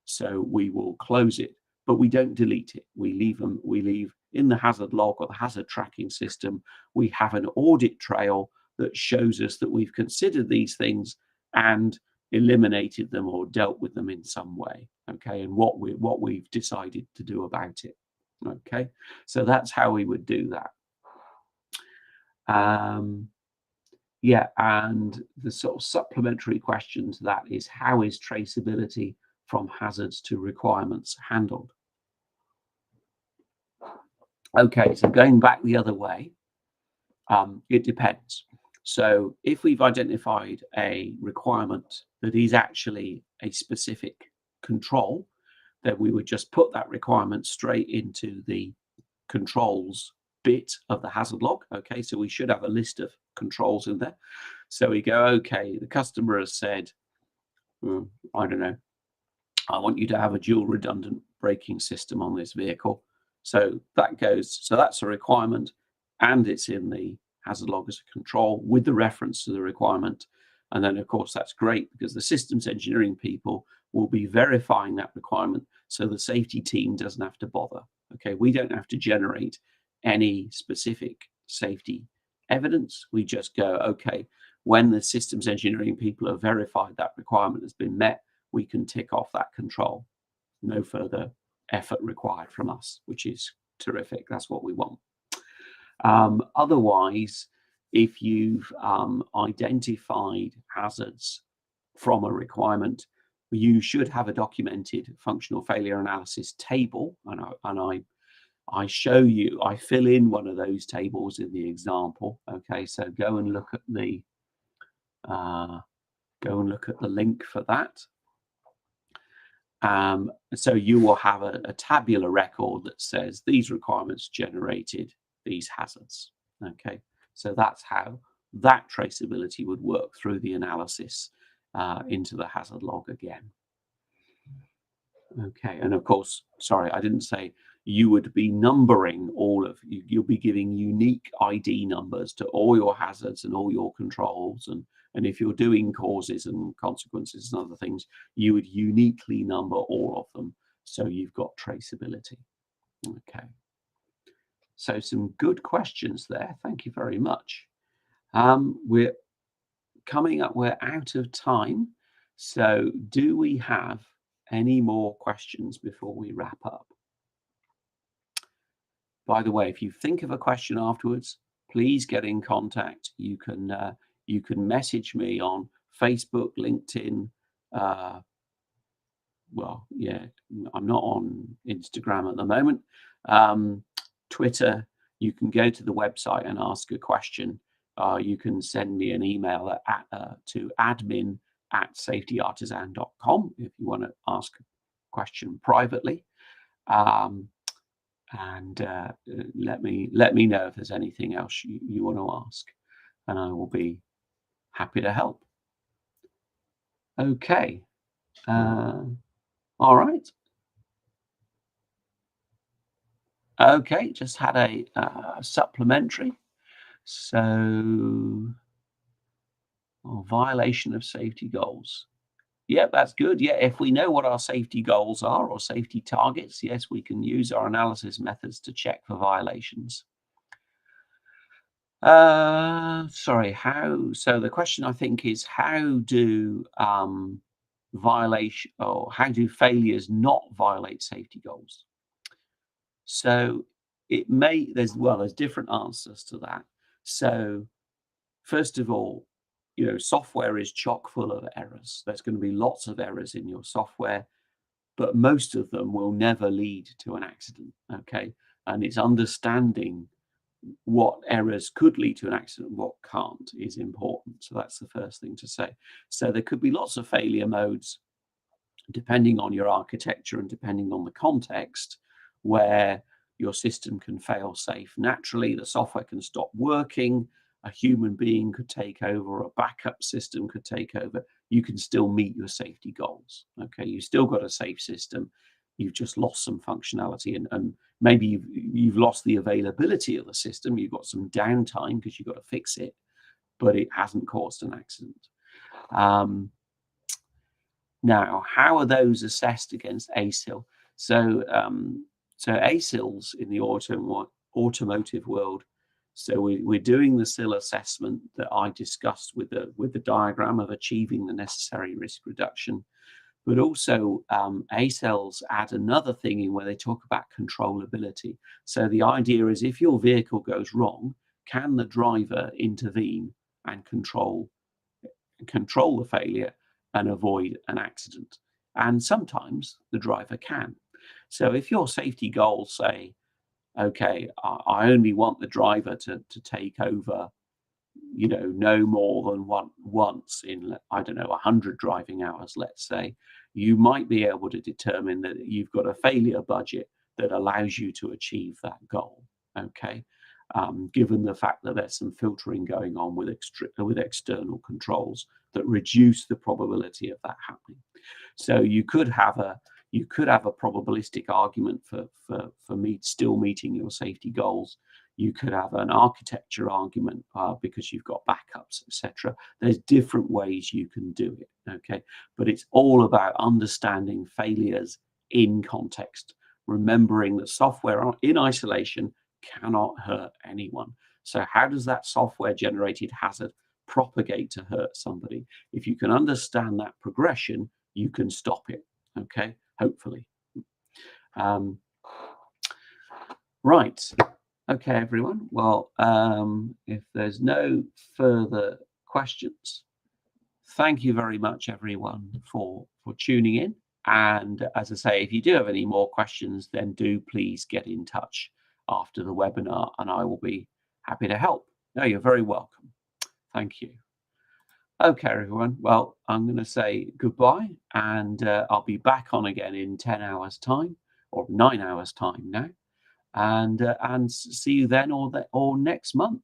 So we will close it, but we don't delete it. We leave in the hazard log or the hazard tracking system. We have an audit trail that shows us that we've considered these things and eliminated them or dealt with them in some way, okay, and what we've decided to do about it, okay. So that's how we would do that. Yeah, and the sort of supplementary question to that is, how is traceability from hazards to requirements handled? Okay, so going back the other way, it depends. So if we've identified a requirement that is actually a specific control, then we would just put that requirement straight into the controls bit of the hazard log. Okay, so we should have a list of controls in there. So we go, okay, the customer has said, I don't know, I want you to have a dual redundant braking system on this vehicle. So that's a requirement, and it's in the hazard log as a control with the reference to the requirement. And then, of course, that's great because the systems engineering people will be verifying that requirement, so the safety team doesn't have to bother. Okay, we don't have to generate any specific safety evidence. We just go, okay, when the systems engineering people have verified that requirement has been met, we can tick off that control. No further effort required from us, which is terrific. That's what we want. Otherwise, if you've identified hazards from a requirement, you should have a documented functional failure analysis table, and I show you, I fill in one of those tables in the example. Okay, so go and look at the link for that. So you will have a tabular record that says these requirements generated these hazards. Okay, so that's how that traceability would work through the analysis into the hazard log again. Okay, and of course, sorry, I didn't say you would be numbering all of you. You'll be giving unique ID numbers to all your hazards and all your controls. And if you're doing causes and consequences and other things, you would uniquely number all of them. So you've got traceability. Okay. So some good questions there. Thank you very much. We're coming up, we're out of time. So do we have any more questions before we wrap up? By the way, if you think of a question afterwards, please get in contact. You can message me on Facebook, LinkedIn. Well, yeah, I'm not on Instagram at the moment. Twitter. You can go to the website and ask a question. You can send me an email to admin@safetyartisan.com if you want to ask a question privately. And let me know if there's anything else you want to ask, and I will be happy to help. Okay. All right. Okay, just had a supplementary. So, violation of safety goals. Yeah, that's good. Yeah, if we know what our safety goals are or safety targets, yes, we can use our analysis methods to check for violations. Sorry, how? So the question I think is how do failures not violate safety goals? So there's different answers to that. So first of all, software is chock full of errors. There's going to be lots of errors in your software, but most of them will never lead to an accident. Okay, and it's understanding what errors could lead to an accident, what can't, is important. So that's the first thing to say. So there could be lots of failure modes, depending on your architecture and depending on the context, where your system can fail safe naturally, the software can stop working, a human being could take over, a backup system could take over. You can still meet your safety goals. Okay, you've still got a safe system. You've just lost some functionality, and maybe you've lost the availability of the system. You've got some downtime because you've got to fix it, but it hasn't caused an accident. Now, how are those assessed against ASIL? So ASILs in the automotive world. So we're doing the SIL assessment that I discussed with the diagram of achieving the necessary risk reduction. But also ASILs add another thing in where they talk about controllability. So the idea is if your vehicle goes wrong, can the driver intervene and control the failure and avoid an accident? And sometimes the driver can. So if your safety goals say, okay, I only want the driver to take over, no more than once in, I don't know, 100 driving hours, let's say, you might be able to determine that you've got a failure budget that allows you to achieve that goal. Okay. Given the fact that there's some filtering going on with external controls that reduce the probability of that happening. So you could have a probabilistic argument for still meeting your safety goals. You could have an architecture argument because you've got backups, etc. There's different ways you can do it, okay? But it's all about understanding failures in context, remembering that software in isolation cannot hurt anyone. So how does that software-generated hazard propagate to hurt somebody? If you can understand that progression, you can stop it, okay? Hopefully. Right. Okay, everyone. Well, if there's no further questions, thank you very much, everyone, for tuning in. And as I say, if you do have any more questions, then do please get in touch after the webinar, and I will be happy to help. No, you're very welcome. Thank you. Okay, everyone. Well, I'm going to say goodbye, and I'll be back on again in 10 hours' time, or 9 hours' time now. And see you then or next month.